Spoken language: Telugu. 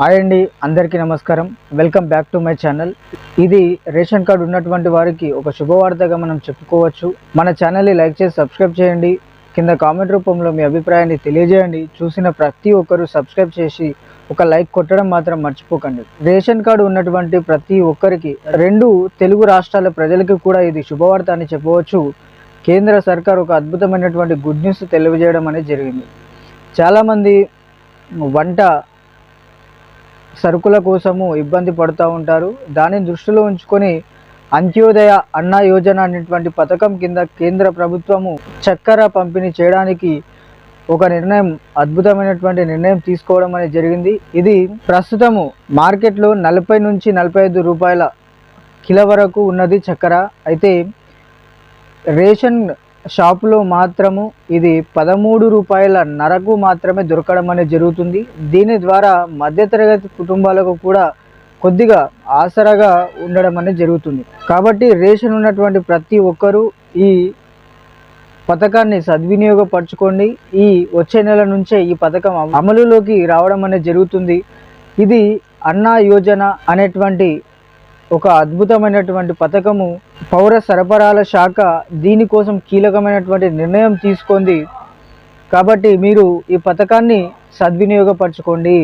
హాయ్ అండి, అందరికీ నమస్కారం. Welcome back to my channel. ఇది రేషన్ కార్డు ఉన్నటువంటి వారికి ఒక శుభవార్తగా మనం చెప్పుకోవచ్చు. మన ఛానల్ని లైక్ చేసి సబ్స్క్రైబ్ చేయండి. కింద కామెంట్ రూపంలో మీ అభిప్రాయాన్ని తెలియజేయండి. చూసిన ప్రతి ఒక్కరూ సబ్స్క్రైబ్ చేసి ఒక లైక్ కొట్టడం మాత్రం మర్చిపోకండి. రేషన్ కార్డు ఉన్నటువంటి ప్రతి ఒక్కరికి, రెండు తెలుగు రాష్ట్రాల ప్రజలకు కూడా ఇది శుభవార్త అని చెప్పవచ్చు. కేంద్ర సర్కార్ ఒక అద్భుతమైనటువంటి గుడ్ న్యూస్ తెలియజేయడం అనేది జరిగింది. చాలామంది వంట సరుకుల కోసము ఇబ్బంది పడుతూ ఉంటారు. దానిని దృష్టిలో ఉంచుకొని అంత్యోదయ అన్న యోజన అనేటువంటి పథకం కింద కేంద్ర ప్రభుత్వము చక్కెర పంపిణీ చేయడానికి ఒక అద్భుతమైనటువంటి నిర్ణయం తీసుకోవడం అనేది జరిగింది. ఇది ప్రస్తుతము మార్కెట్లో 40 నుంచి 45 రూపాయల కిలో వరకు ఉన్నది చక్కెర. అయితే రేషన్ షాపులో మాత్రము ఇది 13 రూపాయల నరకు మాత్రమే దొరకడం అనేది జరుగుతుంది. దీని ద్వారా మధ్యతరగతి కుటుంబాలకు కూడా కొద్దిగా ఆసరాగా ఉండడం అనేది జరుగుతుంది. కాబట్టి రేషన్ ఉన్నటువంటి ప్రతి ఒక్కరూ ఈ పథకాన్ని సద్వినియోగపరచుకోండి. ఈ వచ్చే నెల నుంచే ఈ పథకం అమలులోకి రావడం అనేది జరుగుతుంది. ఇది అన్నా యోజన అనేటువంటి ఒక అద్భుతమైనటువంటి పథకము. పౌర సరఫరాల శాఖ దీనికోసం కీలకమైనటువంటి నిర్ణయం తీసుకుంది. కాబట్టి మీరు ఈ పథకాన్ని సద్వినియోగపరచుకోండి.